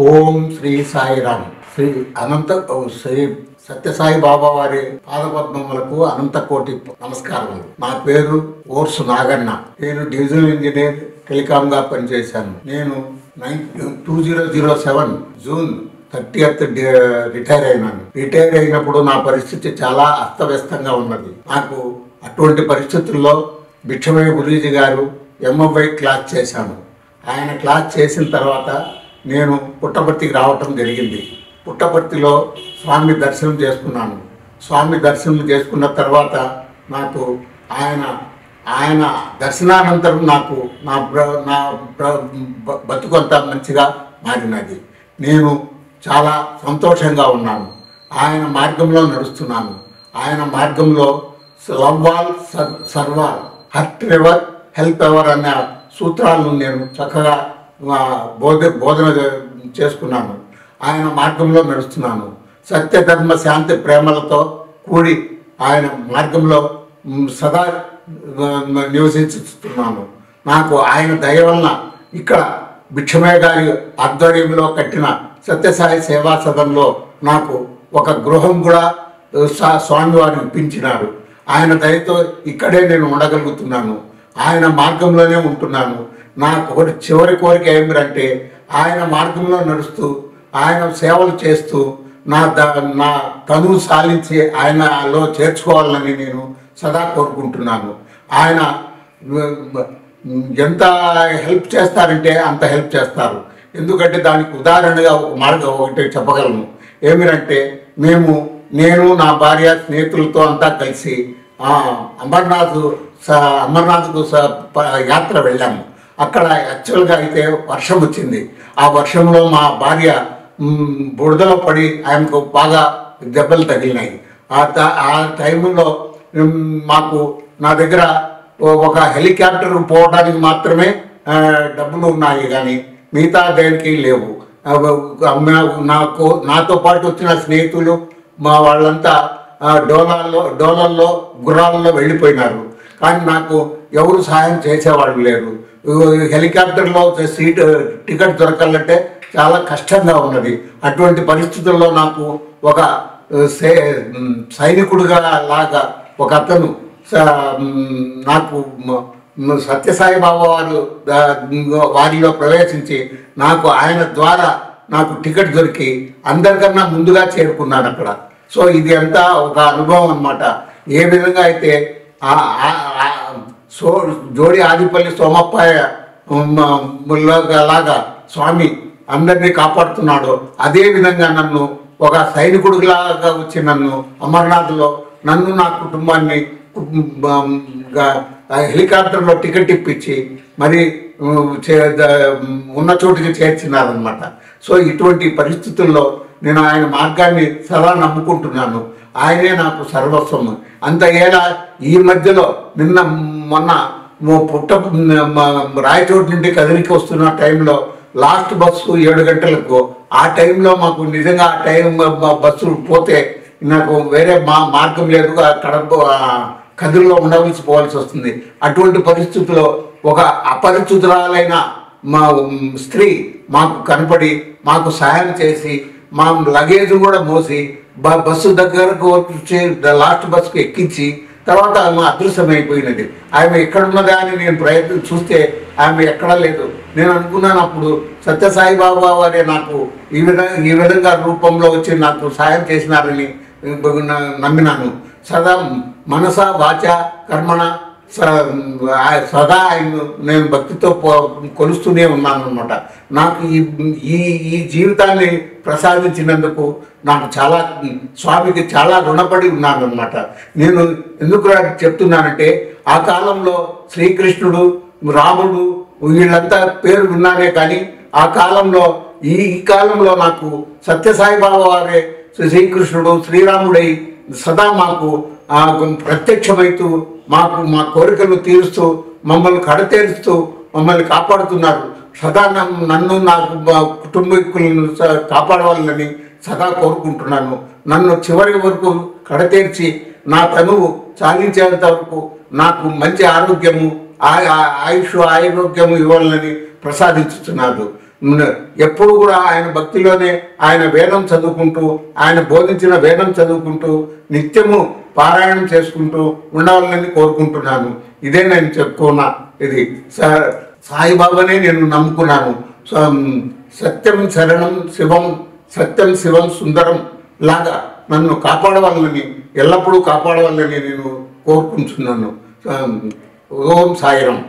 ఓం శ్రీ సాయిరామ్. శ్రీ అనంత శ్రీ సత్యసాయి బాబా వారి పాదపద్మములకు అనంత కోటి నమస్కారములు. నా పేరు ఓర్సు నాగన్న. నేను డివిజనల్ ఇంజనీర్ టెలికామ్ గా పనిచేశాను. నేను 2007 జూన్ 30th రిటైర్ అయినాను. రిటైర్ అయినప్పుడు నా పరిస్థితి చాలా అస్తవ్యస్తంగా ఉన్నది. నాకు అటువంటి పరిస్థితుల్లో భిక్షమయ్య గురూజీ గారు MFI క్లాస్ చేశాను. ఆయన క్లాస్ చేసిన తర్వాత నేను పుట్టపర్తికి రావటం జరిగింది. పుట్టపర్తిలో స్వామి దర్శనం చేసుకున్నాను. స్వామి దర్శనం చేసుకున్న తర్వాత నాకు ఆయన దర్శనానంతరం నాకు నా బతుకంతా మంచిగా మారినది. నేను చాలా సంతోషంగా ఉన్నాను. ఆయన మార్గంలో నడుస్తున్నాను. ఆయన మార్గంలో love all serve all, hurt ever help ever అన్న సూత్రాలను నేను చక్కగా బోధన చేసుకున్నాను. ఆయన మార్గంలో నడుస్తున్నాను. సత్యధర్మ శాంతి ప్రేమలతో కూడి ఆయన మార్గంలో సదా నివసించుతున్నాను. నాకు ఆయన దయ వలన ఇక్కడ భిక్షమయ్య గారి ఆధ్వర్యంలో కట్టిన సత్యసాయి సేవా సదనంలో నాకు ఒక గృహం కూడా స్వామివారు ఇప్పించినారు. ఆయన దయతో ఇక్కడే నేను ఉండగలుగుతున్నాను. ఆయన మార్గంలోనే ఉంటున్నాను. నా చివరి కోరిక ఏమిటంటే ఆయన మార్గంలో నడుస్తూ ఆయన సేవలు చేస్తూ నా తనువు సాధించి ఆయనలో చేర్చుకోవాలని నేను సదా కోరుకుంటున్నాను. ఆయన ఎంత హెల్ప్ చేస్తారంటే అంత హెల్ప్ చేస్తారు. ఎందుకంటే దానికి ఉదాహరణగా ఒకటి చెప్పగలను. ఏమిటంటే నేను నా భార్య స్నేహితులతో అంతా కలిసి అమర్నాథ్కు యాత్ర వెళ్ళాము. అక్కడ యాక్చువల్గా అయితే వర్షం వచ్చింది. ఆ వర్షంలో మా భార్య బురదలో పడి ఆయనకు బాగా దెబ్బలు తగిలినాయి. ఆ టైంలో నా దగ్గర ఒక హెలికాప్టర్ పోవడానికి మాత్రమే డబ్బులు ఉన్నాయి, కానీ మిగతా దేనికి లేవు. నాతో పాటు వచ్చిన స్నేహితులు వాళ్ళంతా డోలల్లో గుర్రాలలో వెళ్ళిపోయినారు. కానీ నాకు ఎవరు సహాయం చేసేవాళ్ళు లేరు. హెలికాప్టర్లో టికెట్ దొరకాలంటే చాలా కష్టంగా ఉన్నది. అటువంటి పరిస్థితుల్లో నాకు ఒక సైనికుడిగా లాగా ఒక అతను నాకు సత్యసాయి బాబా వారిలో ప్రవేశించి నాకు ఆయన ద్వారా నాకు టికెట్ దొరికి అందరికన్నా ముందుగా చేరుకున్నాను అక్కడ. సో ఇది అంతా ఒక అనుభవం అన్నమాట. ఏ విధంగా అయితే జోడి ఆదిపల్లి సోమప్పాయ లాగా స్వామి అందరినీ కాపాడుతున్నాడు, అదే విధంగా నన్ను ఒక సైనికుడిలాగా వచ్చి నన్ను అమర్నాథ్లో నా కుటుంబాన్ని హెలికాప్టర్లో టికెట్ ఇప్పించి మరి ఉన్న చోటుకి చేర్చినారనమాట. సో ఇటువంటి పరిస్థితుల్లో నేను ఆయన మార్గాన్ని సదా నమ్ముకుంటున్నాను. ఆయనే నాకు సర్వస్వం. అంత ఏడా ఈ మధ్యలో మొన్న రాయచోటు నుండి కదిరికి వస్తున్న టైంలో లాస్ట్ బస్సు 7 గంటలకు, ఆ టైంలో మాకు నిజంగా ఆ టైం బస్సు పోతే నాకు వేరే మార్గం లేదు, కదిరిలో పోవాల్సి వస్తుంది. అటువంటి పరిస్థితుల్లో ఒక అపరిచితురాలైన మా స్త్రీ మాకు కనపడి మాకు సహాయం చేసి మా లగేజ్ కూడా మోసి బస్సు దగ్గరకు వచ్చి లాస్ట్ బస్సుకు ఎక్కించి తర్వాత ఆమె అదృశ్యమైపోయినది. ఆమె ఎక్కడున్నదా అని నేను చూస్తే ఆమె ఎక్కడా లేదు. నేను అనుకున్నాను అప్పుడు సత్యసాయి బాబా వారే నాకు ఈ విధంగా రూపంలో వచ్చి నాకు సాయం చేసినారని నమ్మినాను. సదా మనస వాచ కర్మణ సదా ఆయన నేను భక్తితో కొలుస్తూనే ఉన్నాను అన్నమాట. నాకు ఈ జీవితాన్ని ప్రసాదించినందుకు నాకు స్వామికి చాలా రుణపడి ఉన్నాను అన్నమాట. నేను ఎందుకు చెప్తున్నానంటే ఆ కాలంలో శ్రీకృష్ణుడు, రాముడు వీళ్ళంతా పేరు విన్నానే కానీ ఆ కాలంలో ఈ కాలంలో నాకు సత్యసాయి బాబా వారే శ్రీకృష్ణుడు శ్రీరాముడై సదా మాకు ప్రత్యక్షమైతూ మా కోరికలు తీరుస్తూ మమ్మల్ని కడతేరుస్తూ మమ్మల్ని కాపాడుతున్నారు. సదా నన్ను నాకు కుటుంబీకులను కాపాడవాలని సదా కోరుకుంటున్నాను. నన్ను చివరి వరకు కడతేర్చి నా తనువు సాధించేంత వరకు నాకు మంచి ఆరోగ్యము ఆయుష్ ఆరోగ్యము ఇవ్వాలని ప్రసాదించుతున్నారు. ఎప్పుడు కూడా ఆయన భక్తిలోనే ఆయన వేదం చదువుకుంటూ ఆయన బోధించిన వేదం చదువుకుంటూ నిత్యము పారాయణం చేసుకుంటూ ఉండవాలని కోరుకుంటున్నాను. ఇదే నేను చెప్పుకున్నా. ఇది సాయిబాబానే నేను నమ్ముకున్నాను. సత్యం శరణం శివం, సత్యం శివం సుందరం లాగా నన్ను కాపాడవాలని, ఎల్లప్పుడూ కాపాడవాలని నేను కోరుకుంటున్నాను. ఓం సాయిరాం.